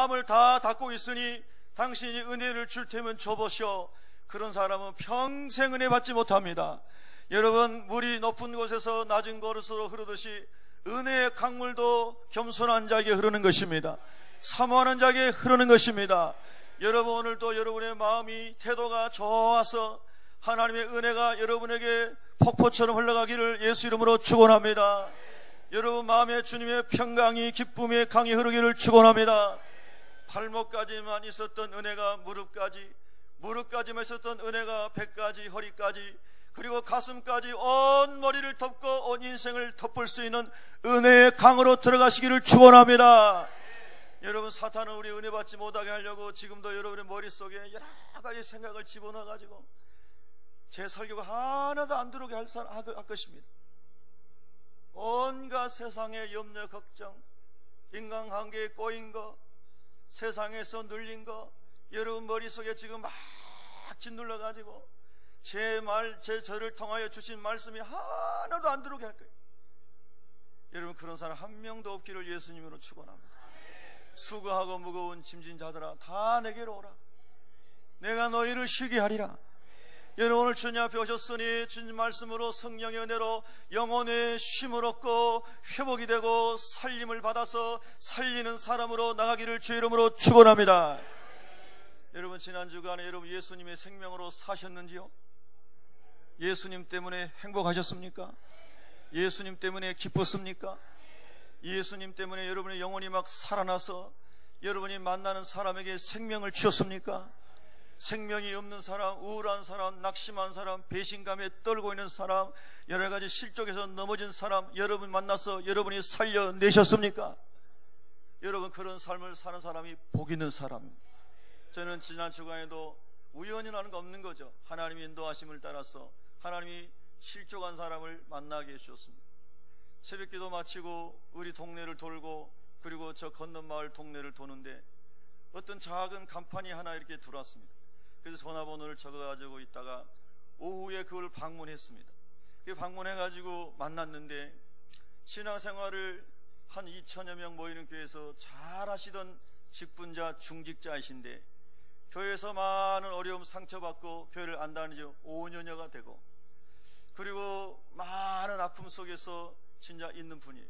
마음을 다 닫고 있으니 당신이 은혜를 줄 테면 줘보시오. 그런 사람은 평생 은혜 받지 못합니다. 여러분, 물이 높은 곳에서 낮은 곳으로 흐르듯이 은혜의 강물도 겸손한 자에게 흐르는 것입니다. 사모하는 자에게 흐르는 것입니다. 여러분, 오늘도 여러분의 마음이 태도가 좋아서 하나님의 은혜가 여러분에게 폭포처럼 흘러가기를 예수 이름으로 축원합니다. 여러분 마음에 주님의 평강이, 기쁨의 강이 흐르기를 축원합니다. 발목까지만 있었던 은혜가 무릎까지, 무릎까지만 있었던 은혜가 배까지, 허리까지, 그리고 가슴까지 온 머리를 덮고 온 인생을 덮을 수 있는 은혜의 강으로 들어가시기를 축원합니다. 여러분, 사탄은 우리 은혜 받지 못하게 하려고 지금도 여러분의 머릿속에 여러 가지 생각을 집어넣어가지고 제 설교가 하나도 안 들어오게 할 것입니다. 온갖 세상의 염려, 걱정, 인간관계에 꼬인 거, 세상에서 눌린 거, 여러분 머릿속에 지금 막 짓눌러가지고 제 저를 통하여 주신 말씀이 하나도 안 들어오게 할 거예요. 여러분, 그런 사람 한 명도 없기를 예수님으로 축원합니다. 수고하고 무거운 짐진 자들아, 다 내게로 오라. 내가 너희를 쉬게 하리라. 여러분, 오늘 주님 앞에 오셨으니 주님 말씀으로, 성령의 은혜로 영혼의 쉼을 얻고 회복이 되고 살림을 받아서 살리는 사람으로 나가기를 주의 이름으로 축원합니다. 여러분, 지난 주간에 여러분 예수님의 생명으로 사셨는지요? 예수님 때문에 행복하셨습니까? 예수님 때문에 기뻤습니까? 예수님 때문에 여러분의 영혼이 막 살아나서 여러분이 만나는 사람에게 생명을 주셨습니까? 생명이 없는 사람, 우울한 사람, 낙심한 사람, 배신감에 떨고 있는 사람, 여러 가지 실족에서 넘어진 사람, 여러분 만나서 여러분이 살려내셨습니까? 여러분, 그런 삶을 사는 사람이 복 있는 사람입니다. 저는 지난 주간에도 우연이라는 거 없는 거죠. 하나님의 인도하심을 따라서 하나님이 실족한 사람을 만나게 해주셨습니다. 새벽기도 마치고 우리 동네를 돌고 그리고 저 건넌 마을 동네를 도는데 어떤 작은 간판이 하나 이렇게 들어왔습니다. 그래서 전화번호를 적어가지고 있다가 오후에 그걸 방문했습니다. 방문해가지고 만났는데 신앙생활을 한 2천여 명 모이는 교회에서 잘 하시던 직분자, 중직자이신데 교회에서 많은 어려움, 상처받고 교회를 안 다닌 지 5년여가 되고 그리고 많은 아픔 속에서 진짜 있는 분이에요.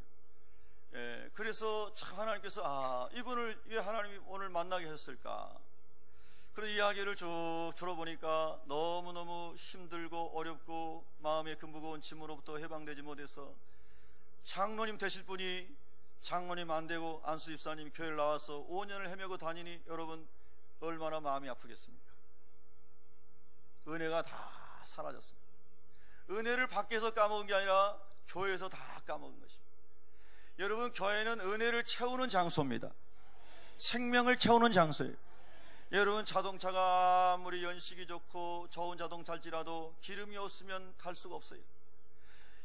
예, 그래서 참 하나님께서 이분을 왜 하나님이 오늘 만나게 하셨을까? 그런 이야기를 쭉 들어보니까 너무너무 힘들고 어렵고 마음의 그 무거운 짐으로부터 해방되지 못해서 장로님 되실 분이 장로님 안 되고 안수 집사님이 교회를 나와서 5년을 헤매고 다니니 여러분 얼마나 마음이 아프겠습니까? 은혜가 다 사라졌습니다. 은혜를 밖에서 까먹은 게 아니라 교회에서 다 까먹은 것입니다. 여러분, 교회는 은혜를 채우는 장소입니다. 생명을 채우는 장소예요. 여러분, 자동차가 아무리 연식이 좋고 좋은 자동차일지라도 기름이 없으면 갈 수가 없어요.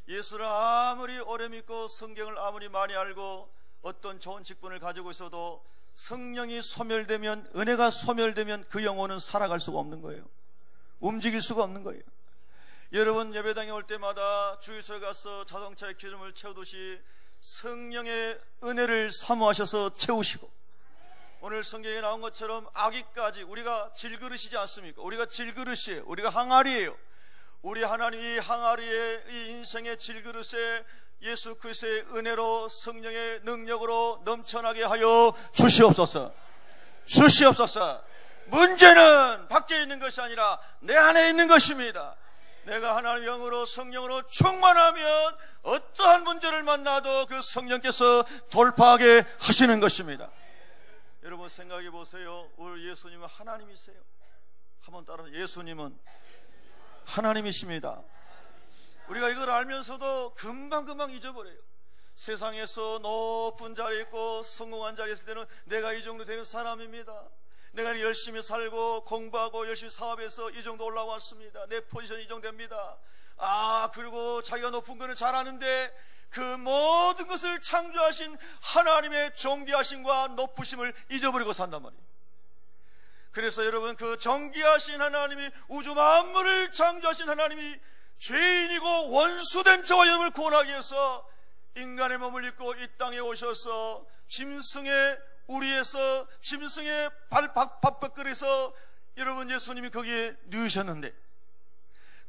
예수를 아무리 오래 믿고 성경을 아무리 많이 알고 어떤 좋은 직분을 가지고 있어도 성령이 소멸되면, 은혜가 소멸되면 그 영혼은 살아갈 수가 없는 거예요. 움직일 수가 없는 거예요. 여러분, 예배당에 올 때마다 주유소에 가서 자동차에 기름을 채우듯이 성령의 은혜를 사모하셔서 채우시고, 오늘 성경에 나온 것처럼 아기까지 우리가 질그릇이지 않습니까? 우리가 질그릇이에요. 우리가 항아리예요. 우리 하나님 이 항아리에, 이 인생의 질그릇에 예수 그리스도의 은혜로 성령의 능력으로 넘쳐나게 하여 주시옵소서. 주시옵소서. 문제는 밖에 있는 것이 아니라 내 안에 있는 것입니다. 내가 하나님의 영으로 성령으로 충만하면 어떠한 문제를 만나도 그 성령께서 돌파하게 하시는 것입니다. 여러분 생각해 보세요. 우리 예수님은 하나님이세요. 한번 따라, 예수님은 하나님이십니다. 우리가 이걸 알면서도 금방금방 잊어버려요. 세상에서 높은 자리에 있고 성공한 자리에 있을 때는 내가 이 정도 되는 사람입니다. 내가 열심히 살고 공부하고 열심히 사업해서 이 정도 올라왔습니다. 내 포지션이 이 정도 됩니다. 그리고 자기가 높은 거는 잘 아는데 그 모든 것을 창조하신 하나님의 존귀하심과 높으심을 잊어버리고 산단 말이에요. 그래서 여러분, 그 존귀하신 하나님이, 우주 만물을 창조하신 하나님이 죄인이고 원수된 저와 여러분을 구원하기 위해서 인간의 몸을 입고 이 땅에 오셔서 짐승의 우리에서 짐승의 밥벌거리에서 여러분 예수님이 거기에 누우셨는데,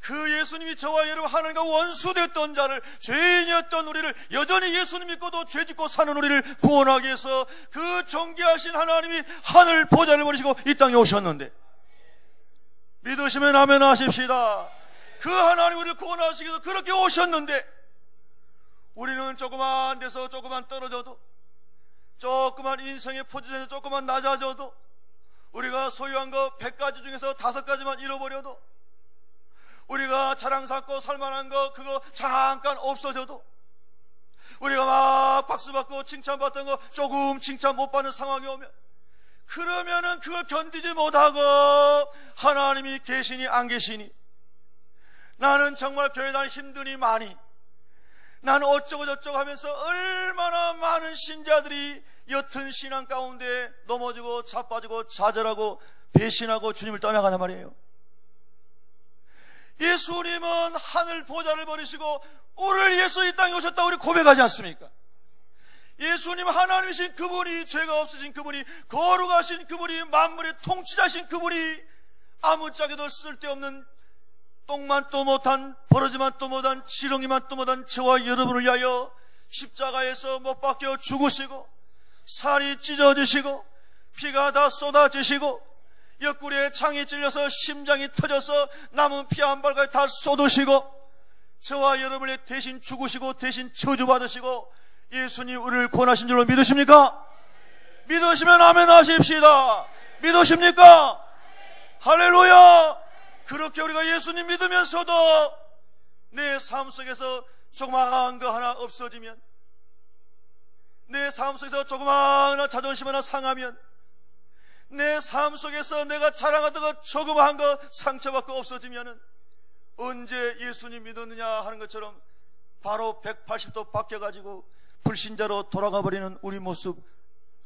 그 예수님이 저와 여러분 하나님과 원수됐던 자를, 죄인이었던 우리를, 여전히 예수님 믿고도 죄짓고 사는 우리를 구원하기 위해서 그 존귀하신 하나님이 하늘 보좌를 버리시고 이 땅에 오셨는데, 믿으시면 아멘 하십시다. 그 하나님 우리를 구원하시기 위해서 그렇게 오셨는데, 우리는 조그만 데서 조그만 떨어져도, 조그만 인생의 포지션에 조그만 낮아져도, 우리가 소유한 거 100가지 중에서 5가지만 잃어버려도, 우리가 자랑 삼고 살만한 거 그거 잠깐 없어져도, 우리가 막 박수받고 칭찬받던 거 조금 칭찬 못 받는 상황이 오면, 그러면은 그걸 견디지 못하고 하나님이 계시니 안 계시니, 나는 정말 교회 다니기 힘드니 많이, 나는 어쩌고 저쩌고 하면서 얼마나 많은 신자들이 옅은 신앙 가운데 넘어지고 자빠지고 좌절하고 배신하고 주님을 떠나가단 말이에요. 예수님은 하늘 보좌를 버리시고 오늘 예수 이 땅에 오셨다고 우리 고백하지 않습니까? 예수님 하나님이신 그분이, 죄가 없으신 그분이, 거룩하신 그분이, 만물의 통치자신 그분이, 아무짝에도 쓸데없는 똥만 또 못한, 버러지만 또 못한, 지렁이만 또 못한 저와 여러분을 위하여 십자가에서 못 박혀 죽으시고, 살이 찢어지시고, 피가 다 쏟아지시고, 옆구리에 창이 찔려서 심장이 터져서 남은 피 한 발까지 다 쏟으시고, 저와 여러분의 대신 죽으시고 대신 저주받으시고 예수님 우리를 구원하신 줄로 믿으십니까? 믿으시면 아멘 하십시다. 믿으십니까? 할렐루야. 그렇게 우리가 예수님 믿으면서도 내 삶 속에서 조그마한 거 하나 없어지면, 내 삶 속에서 조그마한 자존심 하나 상하면, 내 삶 속에서 내가 자랑하던 거 조그마한 거 상처받고 없어지면은 언제 예수님 믿었느냐 하는 것처럼 바로 180도 바뀌어가지고 불신자로 돌아가 버리는 우리 모습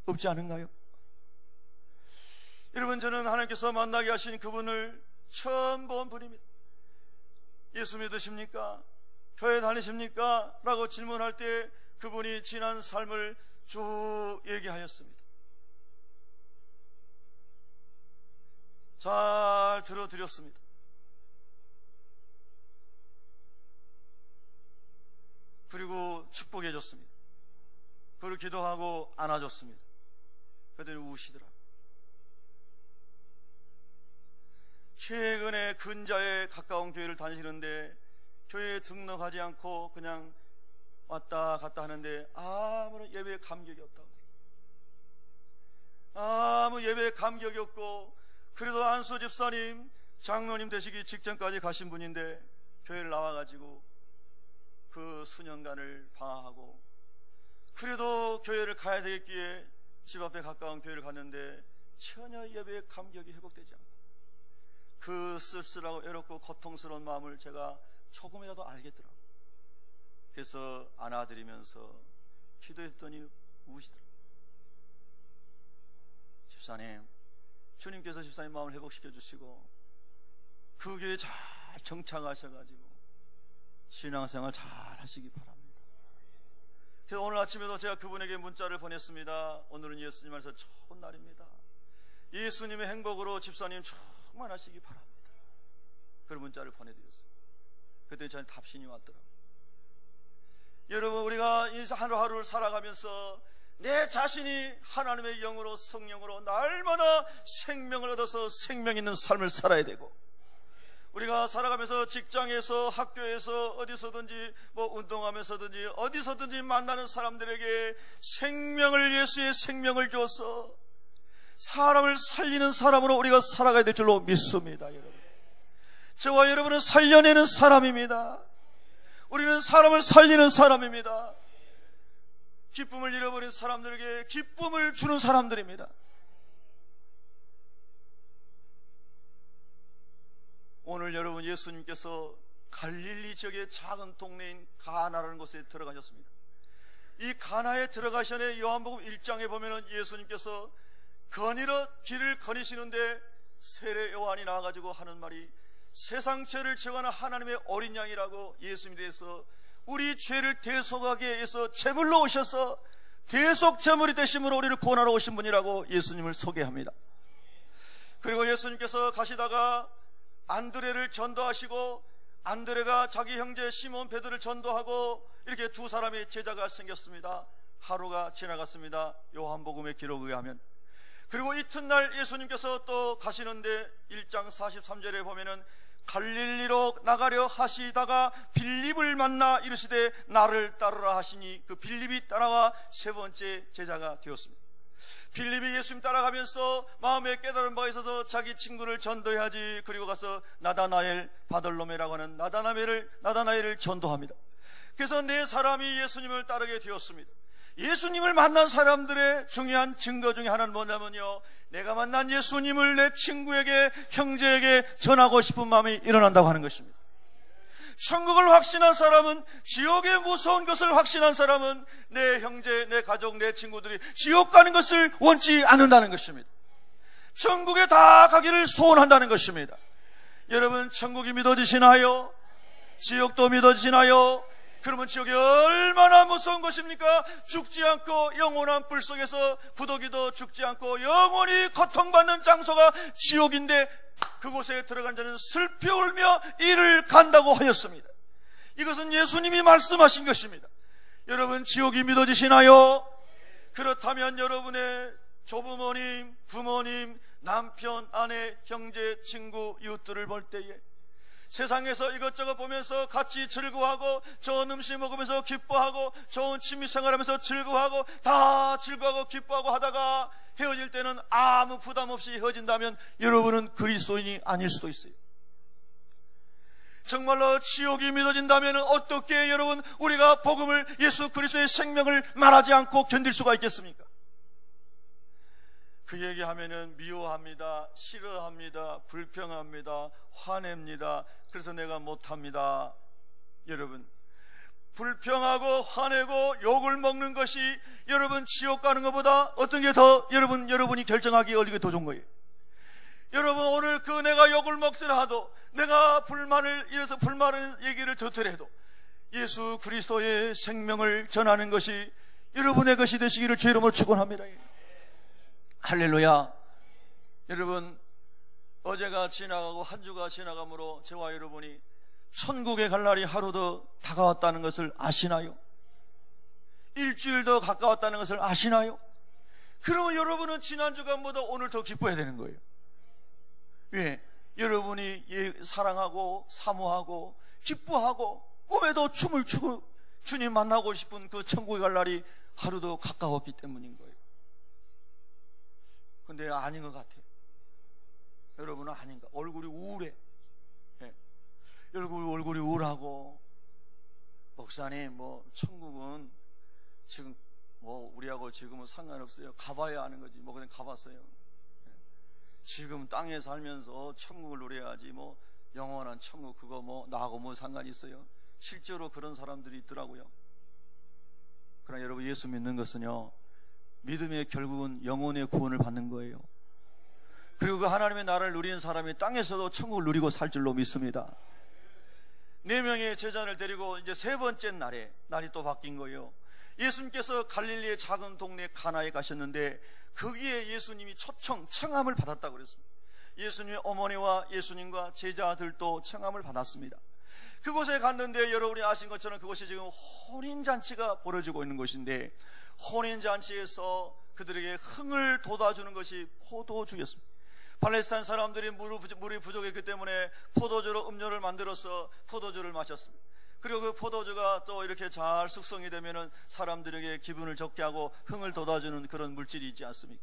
없지 않은가요? 여러분, 저는 하나님께서 만나게 하신 그분을 처음 본 분입니다. 예수 믿으십니까? 교회 다니십니까? 라고 질문할 때 그분이 지난 삶을 쭉 얘기하였습니다. 잘 들어드렸습니다. 그리고 축복해 줬습니다. 그리고 기도하고 안아줬습니다. 그들이 우시더라. 최근에 근자에 가까운 교회를 다니시는데 교회에 등록하지 않고 그냥 왔다 갔다 하는데 아무런 예배에 감격이 없다고, 아무 예배에 감격이 없고, 그래도 안수 집사님, 장로님 되시기 직전까지 가신 분인데 교회를 나와가지고 그 수년간을 방황하고, 그래도 교회를 가야 되겠기에 집 앞에 가까운 교회를 갔는데 전혀 예배의 감격이 회복되지 않고, 그 쓸쓸하고 외롭고 고통스러운 마음을 제가 조금이라도 알겠더라고요. 그래서 안아드리면서 기도했더니 우시더라고요. 집사님, 주님께서 집사님 마음을 회복시켜 주시고 그 교회에 잘 정착하셔가지고 신앙생활 잘 하시기 바랍니다. 그래서 오늘 아침에도 제가 그분에게 문자를 보냈습니다. 오늘은 예수님 안에서 좋은 날입니다. 예수님의 행복으로 집사님 충만하시기 바랍니다. 그런 문자를 보내드렸어요. 그때 저한테 답신이 왔더라고요. 여러분, 우리가 인생 하루하루를 살아가면서 내 자신이 하나님의 영으로, 성령으로 날마다 생명을 얻어서 생명 있는 삶을 살아야 되고, 우리가 살아가면서 직장에서, 학교에서, 어디서든지 운동하면서든지 어디서든지 만나는 사람들에게 생명을, 예수의 생명을 줘서 사람을 살리는 사람으로 우리가 살아가야 될 줄로 믿습니다. 여러분, 저와 여러분은 살려내는 사람입니다. 우리는 사람을 살리는 사람입니다. 기쁨을 잃어버린 사람들에게 기쁨을 주는 사람들입니다. 오늘 여러분, 예수님께서 갈릴리 지역의 작은 동네인 가나라는 곳에 들어가셨습니다. 이 가나에 들어가시 전에 요한복음 1장에 보면은 예수님께서 거닐어 길을 거니시는데 세례 요한이 나와가지고 하는 말이, 세상 죄를 제거하는 하나님의 어린 양이라고 예수님에 대해서 우리 죄를 대속하기 위해서 제물로 오셔서 대속제물이 되심으로 우리를 구원하러 오신 분이라고 예수님을 소개합니다. 그리고 예수님께서 가시다가 안드레를 전도하시고, 안드레가 자기 형제 시몬 베드로를 전도하고, 이렇게 두 사람의 제자가 생겼습니다. 하루가 지나갔습니다. 요한복음의 기록에 의하면. 그리고 이튿날 예수님께서 또 가시는데 1장 43절에 보면은 갈릴리로 나가려 하시다가 빌립을 만나 이르시되 나를 따르라 하시니 그 빌립이 따라와 세 번째 제자가 되었습니다. 빌립이 예수님 따라가면서 마음에 깨달은 바가 있어서 자기 친구를 전도해야지, 그리고 가서 나다나엘, 바돌로메라고 하는 나다나엘을 전도합니다. 그래서 네 사람이 예수님을 따르게 되었습니다. 예수님을 만난 사람들의 중요한 증거 중에 하나는 뭐냐면요, 내가 만난 예수님을 내 친구에게, 형제에게 전하고 싶은 마음이 일어난다고 하는 것입니다. 천국을 확신한 사람은, 지옥의 무서운 것을 확신한 사람은 내 형제, 내 가족, 내 친구들이 지옥 가는 것을 원치 않는다는 것입니다. 천국에 다 가기를 소원한다는 것입니다. 여러분, 천국이 믿어지시나요? 지옥도 믿어지시나요? 그러면 지옥이 얼마나 무서운 것입니까? 죽지 않고 영원한 불 속에서 부더기도 죽지 않고 영원히 고통받는 장소가 지옥인데, 그곳에 들어간 자는 슬피 울며 이를 간다고 하였습니다. 이것은 예수님이 말씀하신 것입니다. 여러분, 지옥이 믿어지시나요? 그렇다면 여러분의 조부모님, 부모님, 남편, 아내, 형제, 친구, 이웃들을 볼 때에 세상에서 이것저것 보면서 같이 즐거워하고, 좋은 음식 먹으면서 기뻐하고, 좋은 취미생활하면서 즐거워하고, 다 즐거워하고 기뻐하고 하다가 헤어질 때는 아무 부담 없이 헤어진다면 여러분은 그리스도인이 아닐 수도 있어요. 정말로 지옥이 믿어진다면 어떻게 여러분 우리가 복음을, 예수 그리스도의 생명을 말하지 않고 견딜 수가 있겠습니까? 그 얘기하면은 미워합니다, 싫어합니다, 불평합니다, 화냅니다. 그래서 내가 못합니다. 여러분, 불평하고 화내고 욕을 먹는 것이 여러분 지옥 가는 것보다 어떤 게 더 여러분이 결정하기 어렵게 더 좋은 거예요. 여러분, 오늘 내가 욕을 먹더라도, 내가 불만을 얘기를 듣더라도 예수 그리스도의 생명을 전하는 것이 여러분의 것이 되시기를 주의 이름으로 축원합니다. 할렐루야. 여러분, 어제가 지나가고 한 주가 지나감으로 저와 여러분이 천국에 갈 날이 하루 더 다가왔다는 것을 아시나요? 일주일 더 가까웠다는 것을 아시나요? 그러면 여러분은 지난 주간보다 오늘 더 기뻐해야 되는 거예요. 왜? 여러분이 사랑하고 사모하고 기뻐하고 꿈에도 춤을 추고 주님 만나고 싶은 그 천국에 갈 날이 하루 더 가까웠기 때문인 거예요. 근데 아닌 것 같아요. 여러분은 아닌가? 얼굴이 우울해. 네. 얼굴이 우울하고, 목사님, 천국은 지금 우리하고 지금은 상관없어요. 가봐야 아는 거지. 그냥 가봤어요. 네. 지금 땅에 살면서 천국을 누려야지. 영원한 천국 그거 나하고 상관이 있어요? 실제로 그런 사람들이 있더라고요. 그러나 여러분, 예수 믿는 것은요, 믿음의 결국은 영혼의 구원을 받는 거예요. 그리고 그 하나님의 나라를 누리는 사람이 땅에서도 천국을 누리고 살 줄로 믿습니다. 4명의 제자를 데리고 이제 세 번째 날이 또 바뀐 거예요. 예수님께서 갈릴리의 작은 동네 가나에 가셨는데, 거기에 예수님이 청함을 받았다고 그랬습니다. 예수님의 어머니와 예수님과 제자들도 청함을 받았습니다. 그곳에 갔는데 여러분이 아신 것처럼 그곳이 지금 혼인잔치가 벌어지고 있는 곳인데, 혼인잔치에서 그들에게 흥을 돋아주는 것이 포도주였습니다. 팔레스타인 사람들이 물이 부족했기 때문에 포도주로 음료를 만들어서 포도주를 마셨습니다. 그리고 그 포도주가 또 이렇게 잘 숙성이 되면은 사람들에게 기분을 좋게 하고 흥을 돋아주는 그런 물질이 있지 않습니까?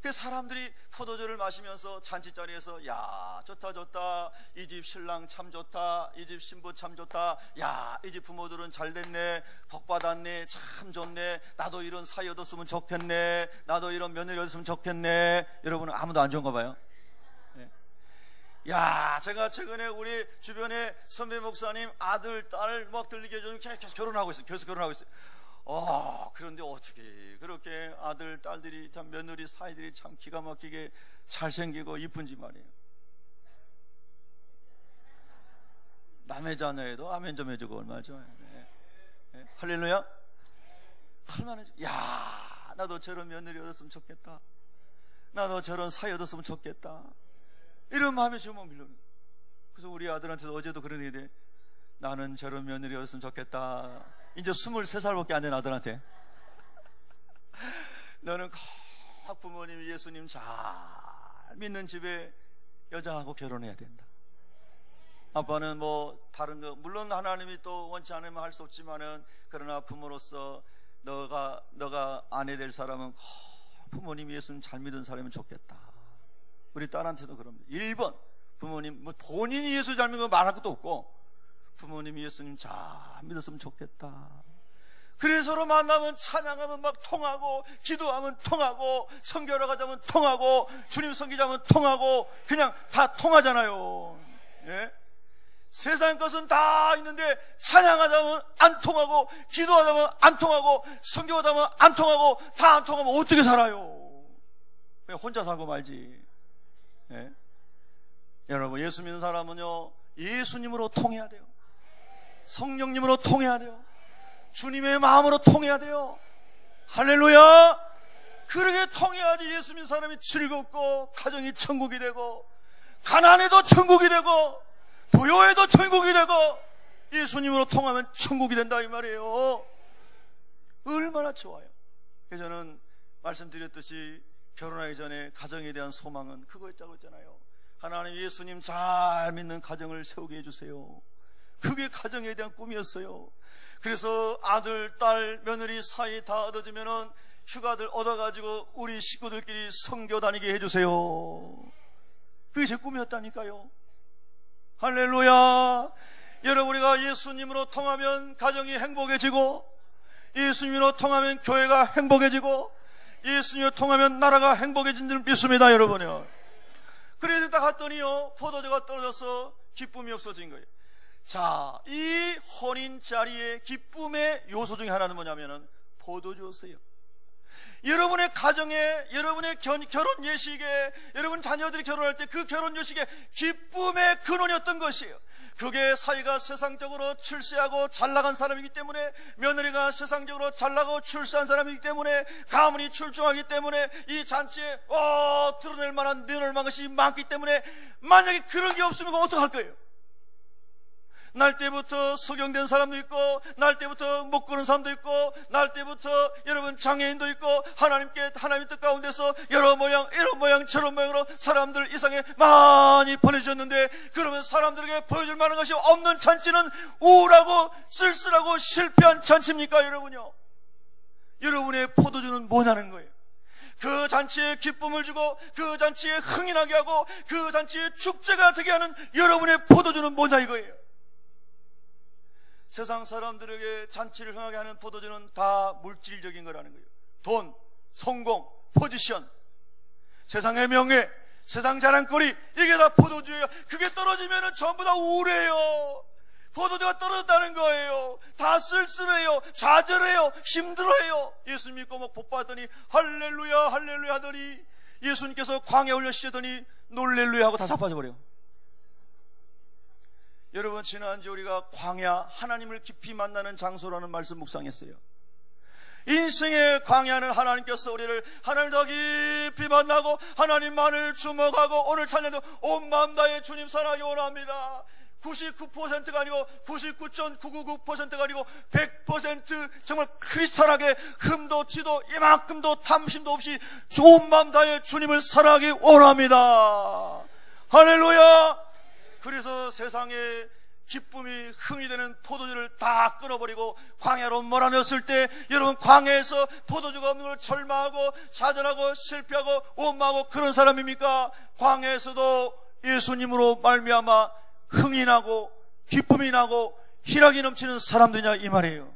그 사람들이 포도주를 마시면서 잔치자리에서, 야, 좋다, 이 집 신랑 참 좋다, 이 집 신부 참 좋다, 야, 이 집 부모들은 잘 됐네, 복 받았네, 참 좋네, 나도 이런 사이 얻었으면 좋겠네, 나도 이런 며느리 얻었으면 좋겠네. 여러분은 아무도 안 좋은가 봐요. 네. 야, 제가 최근에 우리 주변에 선배 목사님 아들, 딸 들리게 해주면 계속 결혼하고 있어요. 그런데 어떻게 그렇게 아들, 딸들이 참, 며느리 사이들이 참 기가 막히게 잘생기고 이쁜지 말이에요. 남의 자녀에도 아멘 좀 해주고 얼마나 좋아요. 네. 네. 할렐루야. 얼마나, 야, 나도 저런 며느리 얻었으면 좋겠다. 나도 저런 사위 얻었으면 좋겠다. 이런 마음이 지금 밀려요. 그래서 우리 아들한테도 어제도 그런 얘기 돼. 나는 저런 며느리 얻었으면 좋겠다. 이제 23살밖에 안 된 아들한테. 너는 꼭 부모님이 예수님 잘 믿는 집에 여자하고 결혼해야 된다. 아빠는 뭐 다른 거, 물론 하나님이 또 원치 않으면 할 수 없지만은, 그러나 부모로서 너가 아내 될 사람은 꼭 부모님이 예수님 잘 믿은 사람이면 좋겠다. 우리 딸한테도 그럽니다. 1번 부모님, 뭐 본인이 예수 잘 믿는 거 말할 것도 없고, 부모님이 예수님 잘 믿었으면 좋겠다. 그래서 서로 만나면 찬양하면 막 통하고, 기도하면 통하고, 성교하러 가자면 통하고, 주님 섬기자면 통하고, 그냥 다 통하잖아요. 예? 세상 것은 다 있는데 찬양하자면 안 통하고, 기도하자면 안 통하고, 성교하자면 안 통하고, 다 안 통하면 어떻게 살아요? 그냥 혼자 살고 말지. 예? 여러분, 예수 믿는 사람은요, 예수님으로 통해야 돼요. 성령님으로 통해야 돼요. 주님의 마음으로 통해야 돼요. 할렐루야. 그렇게 통해야지 예수 믿는 사람이 즐겁고, 가정이 천국이 되고, 가난해도 천국이 되고, 부요해도 천국이 되고, 예수님으로 통하면 천국이 된다 이 말이에요. 얼마나 좋아요. 그래서 저는 말씀드렸듯이 결혼하기 전에 가정에 대한 소망은 그거였다고 했잖아요. 하나님, 예수님 잘 믿는 가정을 세우게 해주세요. 그게 가정에 대한 꿈이었어요. 그래서 아들, 딸, 며느리 사이 다 얻어지면은 휴가들 얻어가지고 우리 식구들끼리 선교 다니게 해주세요. 그게 제 꿈이었다니까요. 할렐루야. 여러분, 우리가 예수님으로 통하면 가정이 행복해지고, 예수님으로 통하면 교회가 행복해지고, 예수님으로 통하면 나라가 행복해진 줄 믿습니다, 여러분요. 그래서 딱 갔더니요, 포도주가 떨어져서 기쁨이 없어진 거예요. 자, 이 혼인 자리의 기쁨의 요소 중에 하나는 뭐냐면은 포도주였어요. 여러분의 가정에, 여러분의 결혼 예식에, 여러분 자녀들이 결혼할 때 그 결혼 예식에 기쁨의 근원이었던 것이에요. 그게 사위가 세상적으로 출세하고 잘나간 사람이기 때문에, 며느리가 세상적으로 잘나고 출세한 사람이기 때문에, 가문이 출중하기 때문에 이 잔치에 드러낼 만한, 내놓을 만한 것이 많기 때문에, 만약에 그런 게 없으면 어떡할 거예요? 날 때부터 소경된 사람도 있고, 날 때부터 못 걷는 사람도 있고, 날 때부터 여러분 장애인도 있고, 하나님의 뜻 가운데서 여러 모양, 이런 모양, 저런 모양으로 사람들 이 세상에 많이 보내주셨는데, 그러면 사람들에게 보여줄 만한 것이 없는 잔치는 우울하고 쓸쓸하고 실패한 잔치입니까, 여러분요? 여러분의 포도주는 뭐냐는 거예요. 그 잔치에 기쁨을 주고, 그 잔치에 흥이나게 하고, 그 잔치에 축제가 되게 하는 여러분의 포도주는 뭐냐 이거예요. 세상 사람들에게 잔치를 흥하게 하는 포도주는 다 물질적인 거라는 거예요. 돈, 성공, 포지션, 세상의 명예, 세상 자랑거리, 이게 다 포도주예요. 그게 떨어지면 전부 다 우울해요. 포도주가 떨어졌다는 거예요. 다 쓸쓸해요. 좌절해요. 힘들어해요. 예수 믿고 막 복 받더니 할렐루야 할렐루야 하더니, 예수님께서 광야에 올려시키더니 놀렐루야 하고 다 자빠져 버려요. 여러분, 지난주 우리가 광야, 하나님을 깊이 만나는 장소라는 말씀 묵상했어요. 인생의 광야는 하나님께서 우리를 하나님을 더 깊이 만나고 하나님만을 주목하고, 오늘 찬양도 온 마음 다해 주님 사랑하기 원합니다. 99%가 아니고 99.999%가 아니고 100% 정말 크리스탈하게, 흠도 티도 이만큼도 탐심도 없이 온 마음 다해 주님을 사랑하기 원합니다. 할렐루야. 그래서 세상에 기쁨이 흥이 되는 포도주를 다 끊어버리고 광야로 몰아넣었을 때, 여러분, 광야에서 포도주가 없는 걸 절망하고 좌절하고 실패하고 원망하고 그런 사람입니까? 광야에서도 예수님으로 말미암아 흥이 나고 기쁨이 나고 희락이 넘치는 사람들이냐 이 말이에요.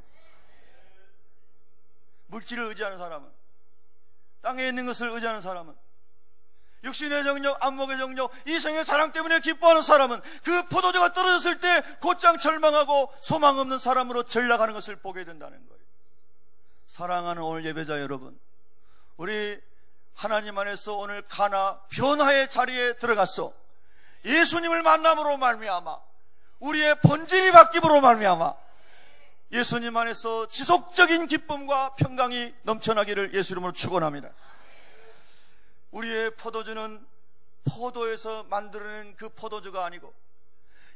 물질을 의지하는 사람은, 땅에 있는 것을 의지하는 사람은, 육신의 정력, 안목의 정력, 이생의 자랑 때문에 기뻐하는 사람은 그 포도주가 떨어졌을 때 곧장 절망하고 소망 없는 사람으로 전락하는 것을 보게 된다는 거예요. 사랑하는 오늘 예배자 여러분, 우리 하나님 안에서 오늘 가나 변화의 자리에 들어갔어. 예수님을 만남으로 말미암아 우리의 본질이 바뀜으로 말미암아 예수님 안에서 지속적인 기쁨과 평강이 넘쳐나기를 예수 이름으로 축원합니다. 우리의 포도주는 포도에서 만들어낸 그 포도주가 아니고,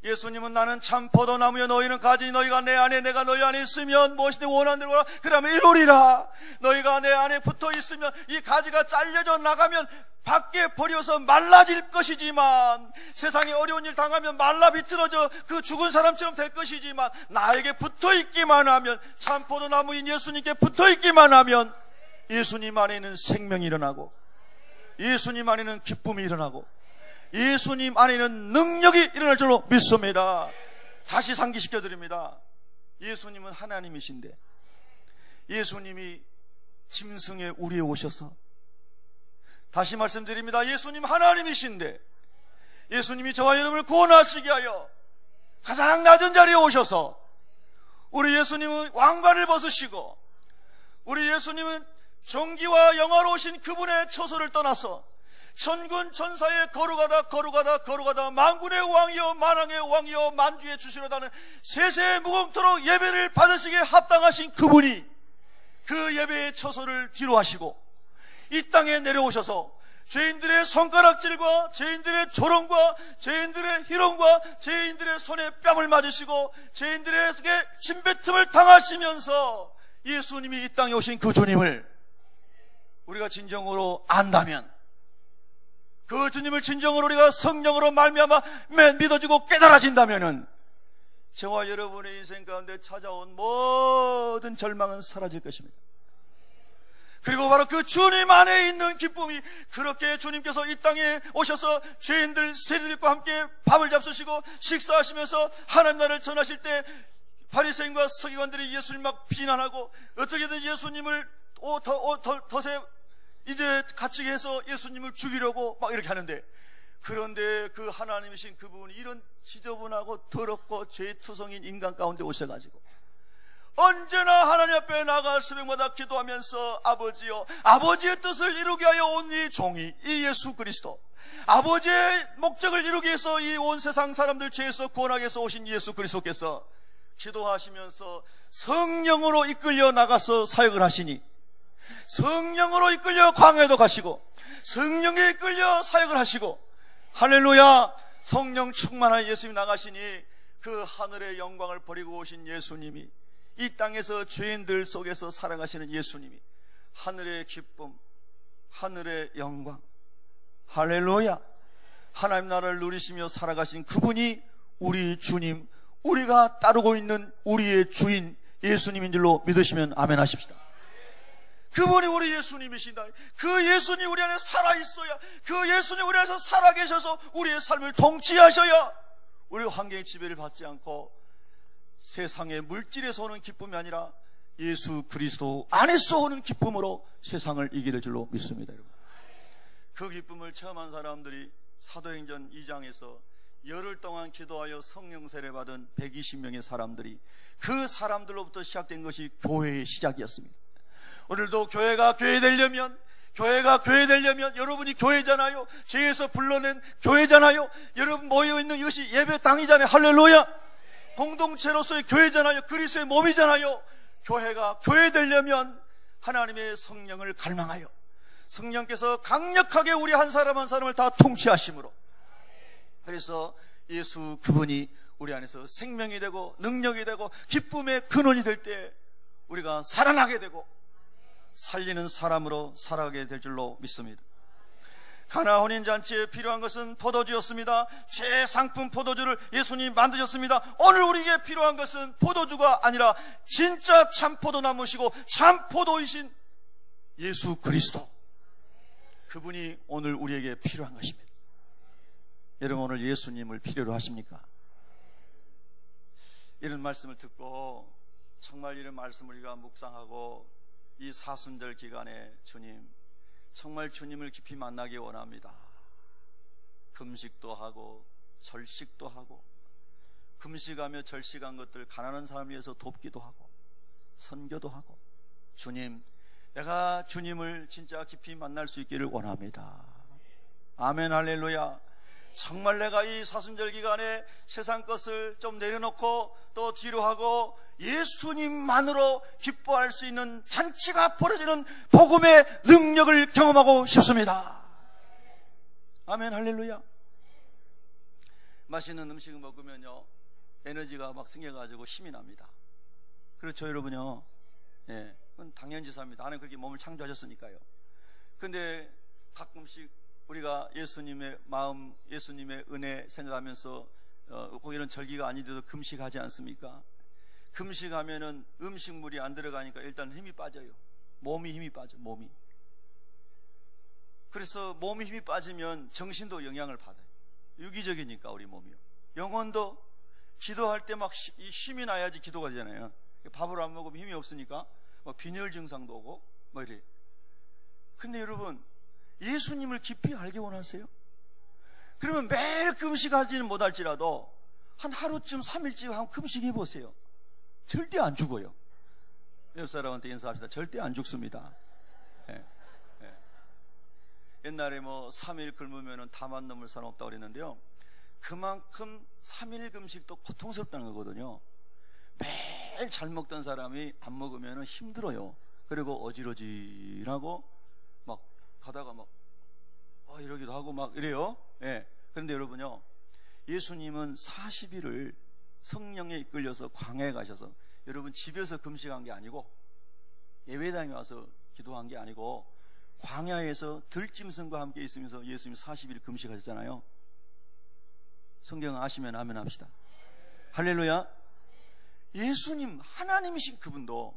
예수님은 나는 참 포도나무여 너희는 가지, 너희가 내 안에 내가 너희 안에 있으면 무엇이든 원하는 대로 하라 그러면 이루리라. 너희가 내 안에 붙어 있으면 이 가지가 잘려져 나가면 밖에 버려서 말라질 것이지만, 세상에 어려운 일 당하면 말라 비틀어져 그 죽은 사람처럼 될 것이지만, 나에게 붙어 있기만 하면, 참 포도나무인 예수님께 붙어 있기만 하면 예수님 안에는 생명이 일어나고, 예수님 안에는 기쁨이 일어나고, 예수님 안에는 능력이 일어날 줄로 믿습니다. 다시 상기시켜 드립니다. 예수님은 하나님이신데, 예수님이 짐승의 우리에 오셔서, 다시 말씀드립니다. 예수님 하나님이신데 예수님이 저와 여러분을 구원하시게 하여 가장 낮은 자리에 오셔서, 우리 예수님은 왕관을 벗으시고, 우리 예수님은 존귀와 영화로우신 그분의 처소를 떠나서 천군 천사에 거룩하다 만군의 왕이여 만왕의 왕이여 만주의 주시로다는 세세 무궁토록 예배를 받으시기에 합당하신 그분이 그 예배의 처소를 뒤로 하시고 이 땅에 내려오셔서 죄인들의 손가락질과 죄인들의 조롱과 죄인들의 희롱과 죄인들의 손에 뺨을 맞으시고 죄인들에게 침뱉음을 당하시면서 예수님이 이 땅에 오신 그 주님을 우리가 진정으로 안다면, 그 주님을 진정으로 우리가 성령으로 말미암아 믿어지고 깨달아진다면은 저와 여러분의 인생 가운데 찾아온 모든 절망은 사라질 것입니다. 그리고 바로 그 주님 안에 있는 기쁨이, 그렇게 주님께서 이 땅에 오셔서 죄인들 세리들과 함께 밥을 잡수시고 식사하시면서 하나님 나라를 전하실 때 바리새인과 서기관들이 예수님 막 비난하고 어떻게든 예수님을 덫에 이제 갇히게 해서 예수님을 죽이려고 막 이렇게 하는데, 그런데 그 하나님이신 그분이 이런 지저분하고 더럽고 죄투성인 인간 가운데 오셔가지고 언제나 하나님 앞에 나가 새벽마다 기도하면서 아버지여, 아버지의 뜻을 이루게 하여 온 이 종이 이 예수 그리스도, 아버지의 목적을 이루기 위해서 이 온 세상 사람들 죄에서 구원하기 위해서 오신 예수 그리스도께서 기도하시면서 성령으로 이끌려 나가서 사역을 하시니, 성령으로 이끌려 광야에도 가시고 성령에 이끌려 사역을 하시고, 할렐루야, 성령 충만한 예수님이 나가시니 그 하늘의 영광을 버리고 오신 예수님이 이 땅에서 죄인들 속에서 살아가시는 예수님이 하늘의 기쁨, 하늘의 영광, 할렐루야, 하나님 나라를 누리시며 살아가신 그분이 우리 주님, 우리가 따르고 있는 우리의 주인 예수님인 줄로 믿으시면 아멘 하십시다. 그분이 우리 예수님이신다. 그 예수님 우리 안에 살아있어야, 그 예수님 우리 안에서 살아계셔서 우리의 삶을 통치하셔야 우리 환경의 지배를 받지 않고 세상의 물질에서 오는 기쁨이 아니라 예수 그리스도 안에서 오는 기쁨으로 세상을 이기게 될 줄로 믿습니다. 여러분, 그 기쁨을 체험한 사람들이 사도행전 2장에서 열흘 동안 기도하여 성령 세례 받은 120명의 사람들이, 그 사람들로부터 시작된 것이 교회의 시작이었습니다. 오늘도 교회가 교회되려면 여러분이 교회잖아요. 죄에서 불러낸 교회잖아요. 여러분 모여있는 이것이 예배당이잖아요. 할렐루야. 공동체로서의 교회잖아요. 그리스도의 몸이잖아요. 교회가 교회되려면 하나님의 성령을 갈망하여 성령께서 강력하게 우리 한 사람 한 사람을 다 통치하심으로, 그래서 예수 그분이 우리 안에서 생명이 되고 능력이 되고 기쁨의 근원이 될 때 우리가 살아나게 되고 살리는 사람으로 살아가게 될 줄로 믿습니다. 가나 혼인잔치에 필요한 것은 포도주였습니다. 최상품 포도주를 예수님이 만드셨습니다. 오늘 우리에게 필요한 것은 포도주가 아니라 진짜 참 포도나무시고 참 포도이신 예수 그리스도, 그분이 오늘 우리에게 필요한 것입니다. 여러분, 오늘 예수님을 필요로 하십니까? 이런 말씀을 듣고 정말 이런 말씀을 우리가 묵상하고 이 사순절 기간에 주님, 정말 주님을 깊이 만나기 원합니다. 금식도 하고 절식도 하고, 금식하며 절식한 것들 가난한 사람 위해서 돕기도 하고 선교도 하고, 주님, 내가 주님을 진짜 깊이 만날 수 있기를 원합니다. 아멘, 할렐루야. 정말 내가 이 사순절 기간에 세상 것을 좀 내려놓고 또 뒤로 하고 예수님만으로 기뻐할 수 있는 잔치가 벌어지는 복음의 능력을 경험하고 싶습니다. 아멘, 할렐루야. 맛있는 음식을 먹으면요 에너지가 막 생겨가지고 힘이 납니다. 그렇죠, 여러분요? 예, 그건 당연지사입니다. 하나님 그렇게 몸을 창조하셨으니까요. 근데 가끔씩 우리가 예수님의 마음, 예수님의 은혜 생각하면서 꼭 이런 절기가 아니더라도 금식하지 않습니까? 금식하면은 음식물이 안 들어가니까 일단 힘이 빠져요. 몸이 힘이 빠져, 몸이. 그래서 몸이 힘이 빠지면 정신도 영향을 받아요. 유기적이니까 우리 몸이요. 영혼도 기도할 때 막 힘이 나야지 기도가 되잖아요. 밥을 안 먹으면 힘이 없으니까 빈혈 증상도 오고 뭐 이래. 근데 여러분, 예수님을 깊이 알게 원하세요? 그러면 매일 금식하지는 못할지라도 한 하루쯤 3일쯤 한번 금식해 보세요. 절대 안 죽어요. 옆 사람한테 인사합시다. 절대 안 죽습니다. 예, 예. 옛날에 뭐 3일 굶으면 다만 넘을 사람 없다고 그랬는데요, 그만큼 3일 금식도 고통스럽다는 거거든요. 매일 잘 먹던 사람이 안 먹으면 힘들어요. 그리고 어지러지라고 막 가다가 막 이러기도 하고 막 이래요. 예. 그런데 여러분요, 예수님은 40일을 성령에 이끌려서 광야에 가셔서, 여러분 집에서 금식한 게 아니고 예배당에 와서 기도한 게 아니고 광야에서 들짐승과 함께 있으면서 예수님 40일 금식하셨잖아요. 성경 아시면 아멘 합시다. 할렐루야. 예수님, 하나님이신 그분도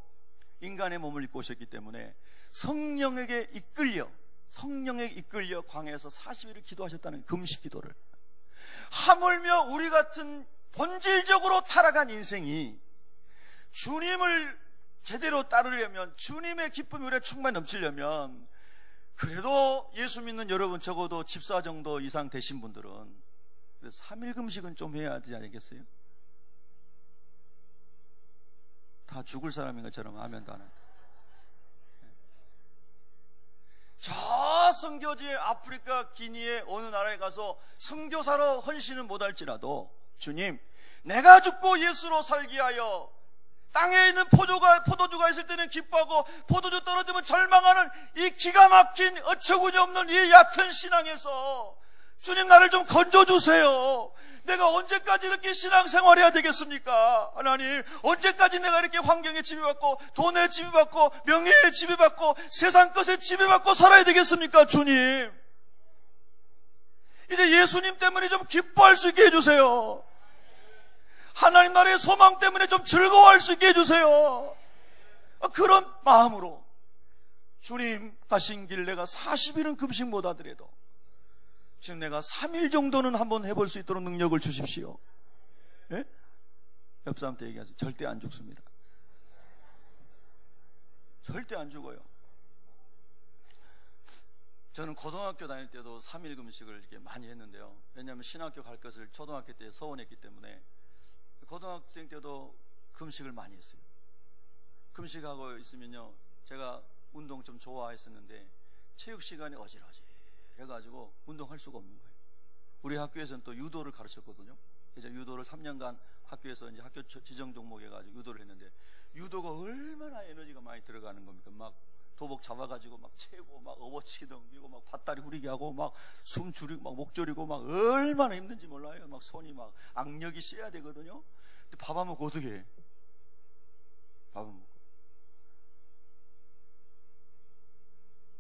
인간의 몸을 입고 오셨기 때문에 성령에게 이끌려 광야에서 40일을 기도하셨다는 금식 기도를. 하물며 우리 같은 본질적으로 타락한 인생이 주님을 제대로 따르려면, 주님의 기쁨이 우리에 충만히 넘치려면, 그래도 예수 믿는 여러분 적어도 집사 정도 이상 되신 분들은 3일 금식은 좀 해야 되지 않겠어요? 다 죽을 사람인 것처럼 아멘도 안 한다. 저 선교지의 아프리카 기니의 어느 나라에 가서 선교사로 헌신은 못할지라도, 주님, 내가 죽고 예수로 살게 하여, 땅에 있는 포도주가 있을 때는 기뻐하고 포도주 떨어지면 절망하는 이 기가 막힌 어처구니 없는 이 얕은 신앙에서 주님 나를 좀 건져주세요. 내가 언제까지 이렇게 신앙생활해야 되겠습니까? 하나님, 언제까지 내가 이렇게 환경에 지배받고 돈에 지배받고 명예에 지배받고 세상 것에 지배받고 살아야 되겠습니까? 주님, 이제 예수님 때문에 좀 기뻐할 수 있게 해주세요. 하나님 나라의 소망 때문에 좀 즐거워할 수 있게 해주세요. 그런 마음으로 주님 가신 길 내가 40일은 금식 못하더라도 지금 내가 3일 정도는 한번 해볼 수 있도록 능력을 주십시오. 예? 옆 사람한테 얘기하세요. 절대 안 죽습니다. 절대 안 죽어요. 저는 고등학교 다닐 때도 3일 금식을 이렇게 많이 했는데요, 왜냐하면 신학교 갈 것을 초등학교 때 서원했기 때문에 고등학생 때도 금식을 많이 했어요. 금식하고 있으면요, 제가 운동 좀 좋아했었는데 체육 시간이 어지러지 해가지고 운동할 수가 없는 거예요. 우리 학교에서는 또 유도를 가르쳤거든요. 이제 유도를 3년간 학교에서 이제 학교 지정 종목 해가지고 유도를 했는데, 유도가 얼마나 에너지가 많이 들어가는 겁니까? 막 도복 잡아가지고 막 채고 막 업어치기 덤비고 막 밭다리 후리게 하고 막 숨 줄이고 막 목 졸이고 막 얼마나 힘든지 몰라요. 막 손이 막 악력이 쎄야 되거든요. 근데 밥 안 먹고 어떻게 해? 밥은 먹고.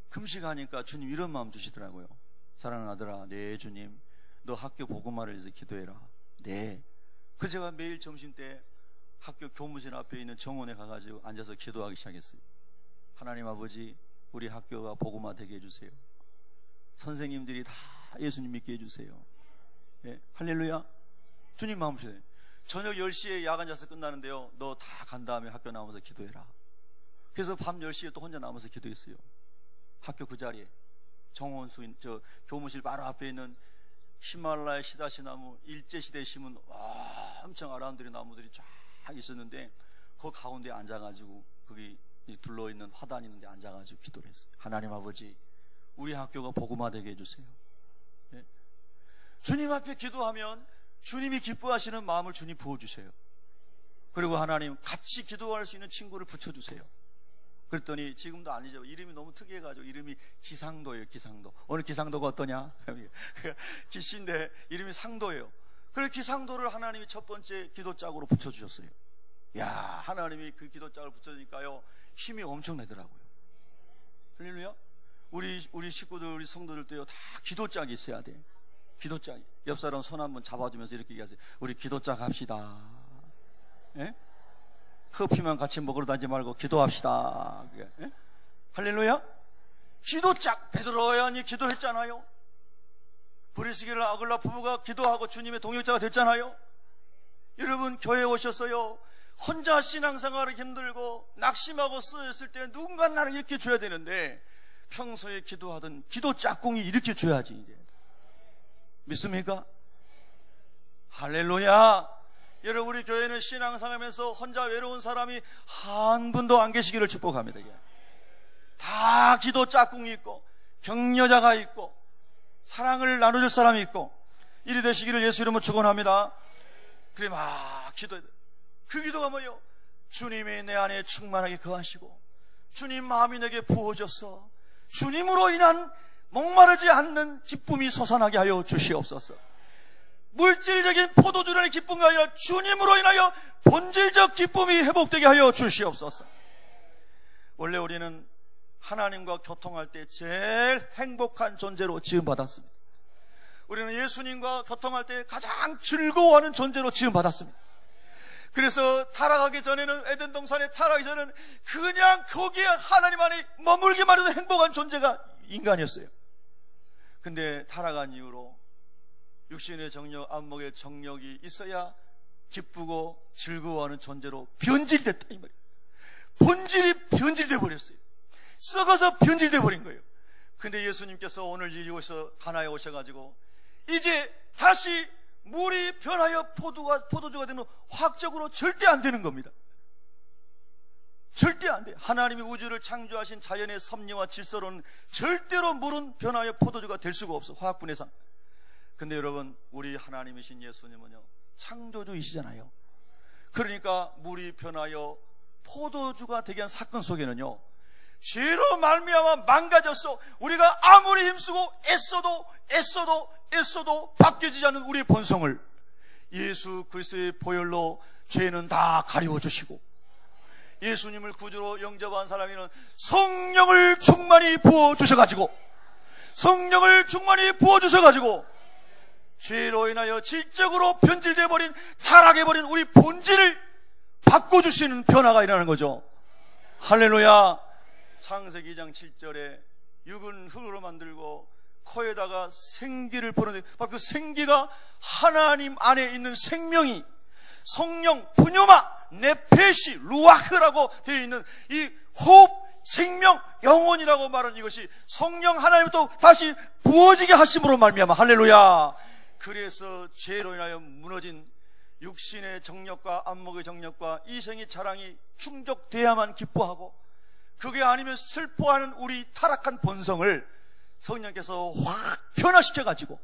금식하니까 주님 이런 마음 주시더라고요. 사랑하는 아들아, 네 주님, 너 학교 복음화를 위해서 기도해라. 네. 그래서 제가 매일 점심 때 학교 교무실 앞에 있는 정원에 가가지고 앉아서 기도하기 시작했어요. 하나님 아버지, 우리 학교가 복음화 되게 해주세요. 선생님들이 다 예수님 믿게 해주세요. 예, 할렐루야. 주님 마음 주세요. 저녁 10시에 야간 자습 끝나는데요, 너 다 간 다음에 학교 나오면서 기도해라. 그래서 밤 10시에 또 혼자 나오면서 기도했어요. 학교 그 자리에 정원수인 저 교무실 바로 앞에 있는 히말라야 시다시 나무, 일제시대에 심은 엄청 아름드린 나무들이 쫙 있었는데 그 가운데 앉아가지고 거기 둘러있는 화단 있는데 앉아가지고 기도를 했어요. 하나님 아버지, 우리 학교가 복음화되게 해주세요. 예? 주님 앞에 기도하면 주님이 기뻐하시는 마음을 주님 부어주세요. 그리고 하나님 같이 기도할 수 있는 친구를 붙여주세요. 그랬더니 지금도 아니죠. 이름이 너무 특이해가지고 이름이 기상도예요. 기상도. 오늘 기상도가 어떠냐? 기씨인데 이름이 상도예요. 그래서 기상도를 하나님이 첫 번째 기도짝으로 붙여주셨어요. 야, 하나님이 그 기도짝을 붙여주니까요 힘이 엄청 나더라고요. 할렐루야. 우리 식구들, 우리 성도들도요 다 기도짝이 있어야 돼. 기도짝. 옆 사람 손 한번 잡아주면서 이렇게 얘기하세요. 우리 기도짝 합시다. 예? 커피만 같이 먹으러 다니지 말고 기도합시다. 예? 할렐루야. 기도짝. 베드로 요한이 기도했잖아요. 브리스길라 아글라 부부가 기도하고 주님의 동역자가 됐잖아요. 여러분 교회에 오셨어요. 혼자 신앙생활이 힘들고 낙심하고 쓰였을 때 누군가 나를 이렇게 줘야 되는데 평소에 기도하던 기도 짝꿍이 이렇게 줘야지. 이제 믿습니까? 할렐루야. 여러분 우리 교회는 신앙생활하면서 혼자 외로운 사람이 한 분도 안 계시기를 축복합니다. 다 기도 짝꿍이 있고 격려자가 있고 사랑을 나눠줄 사람이 있고 이리 되시기를 예수 이름으로 축원합니다. 그래 막 기도해야 돼. 그 기도가 뭐예요? 주님이 내 안에 충만하게 거하시고 주님 마음이 내게 부어져서 주님으로 인한 목마르지 않는 기쁨이 솟아나게 하여 주시옵소서. 물질적인 포도주라는 기쁨이 아니라 주님으로 인하여 본질적 기쁨이 회복되게 하여 주시옵소서. 원래 우리는 하나님과 교통할 때 제일 행복한 존재로 지음받았습니다. 우리는 예수님과 교통할 때 가장 즐거워하는 존재로 지음받았습니다. 그래서 타락하기 전에는 에덴 동산에 타락하기 전에는 그냥 거기에 하나님 안에 머물기만 해도 행복한 존재가 인간이었어요. 근데 타락한 이후로 육신의 정력, 안목의 정력이 있어야 기쁘고 즐거워하는 존재로 변질됐다 이 말이에요. 본질이 변질돼 버렸어요. 썩어서 변질돼 버린 거예요. 근데 예수님께서 오늘 이곳에서 가나에 오셔가지고 이제 다시 물이 변하여 포도주가 되는 화학적으로 절대 안 되는 겁니다. 절대 안 돼요. 하나님이 우주를 창조하신 자연의 섭리와 질서로는 절대로 물은 변하여 포도주가 될 수가 없어. 화학분해상. 근데 여러분 우리 하나님이신 예수님은요 창조주이시잖아요. 그러니까 물이 변하여 포도주가 되게 한 사건 속에는요 죄로 말미암아 망가졌어. 우리가 아무리 힘쓰고 애써도 바뀌어지지 않는 우리의 본성을 예수 그리스도의 보혈로 죄는 다 가리워주시고 예수님을 구주로 영접한 사람에는 성령을 충만히 부어주셔가지고 죄로 인하여 질적으로 변질되어버린 타락해버린 우리 본질을 바꿔주시는 변화가 일어나는 거죠. 할렐루야. 창세기 2장 7절에 육은 흙으로 만들고 코에다가 생기를 불어넣는데 그 생기가 하나님 안에 있는 생명이 성령, 푸뉴마, 네페시, 루아흐라고 되어 있는 이 호흡, 생명, 영혼이라고 말하는 이것이 성령 하나님부터 다시 부어지게 하심으로 말미암아 할렐루야. 그래서 죄로 인하여 무너진 육신의 정력과 안목의 정력과 이생의 자랑이 충족돼야만 기뻐하고 그게 아니면 슬퍼하는 우리 타락한 본성을 성령께서 확 변화시켜가지고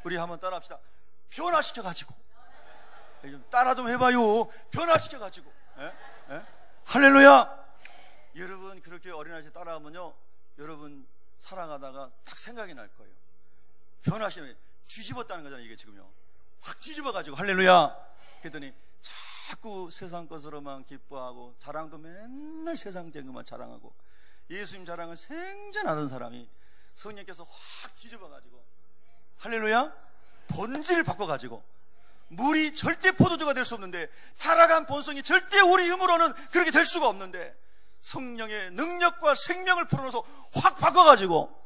우리 한번 따라합시다. 변화시켜가지고 따라 좀 해봐요. 변화시켜가지고 할렐루야. 여러분 그렇게 어린아이들 따라하면요 여러분 사랑하다가 딱 생각이 날 거예요. 변화시키는 뒤집었다는 거잖아요. 이게 지금요 확 뒤집어가지고 할렐루야. 그랬더니 자꾸 세상 것으로만 기뻐하고 자랑도 맨날 세상적인 것만 자랑하고 예수님 자랑을 생전하던 사람이 성령께서 확 뒤집어가지고 할렐루야 본질을 바꿔가지고 물이 절대 포도주가 될 수 없는데 타락한 본성이 절대 우리 힘으로는 그렇게 될 수가 없는데 성령의 능력과 생명을 불어넣어서 확 바꿔가지고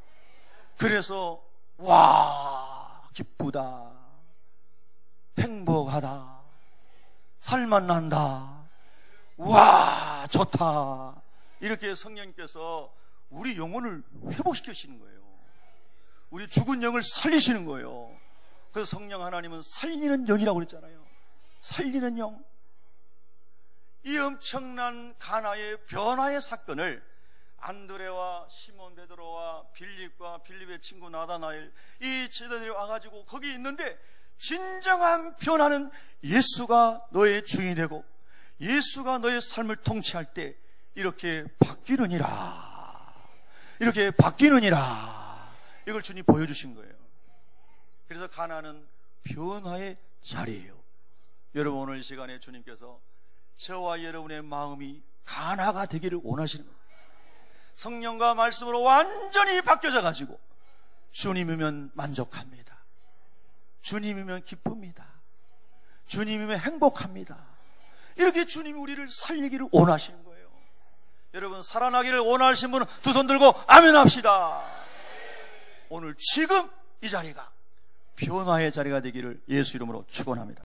그래서 와 기쁘다 행복하다 살맛난다 와 좋다 이렇게 성령님께서 우리 영혼을 회복시키시는 거예요. 우리 죽은 영을 살리시는 거예요. 그래서 성령 하나님은 살리는 영이라고 그랬잖아요. 살리는 영. 이 엄청난 가나의 변화의 사건을 안드레와 시몬 베드로와 빌립과 빌립의 친구 나다나엘, 이 제자들이 와가지고 거기 있는데 진정한 변화는 예수가 너의 주인이 되고 예수가 너의 삶을 통치할 때 이렇게 바뀌느니라, 이렇게 바뀌느니라, 이걸 주님 보여주신 거예요. 그래서 가나는 변화의 자리예요. 여러분, 오늘 이 시간에 주님께서 저와 여러분의 마음이 가나가 되기를 원하시는 거예요. 성령과 말씀으로 완전히 바뀌어져 가지고 주님이면 만족합니다, 주님이면 기쁩니다, 주님이면 행복합니다, 이렇게 주님이 우리를 살리기를 원하시는 거예요. 여러분, 살아나기를 원하시는 분은 두 손 들고 아멘 합시다. 오늘 지금 이 자리가 변화의 자리가 되기를 예수 이름으로 축원합니다.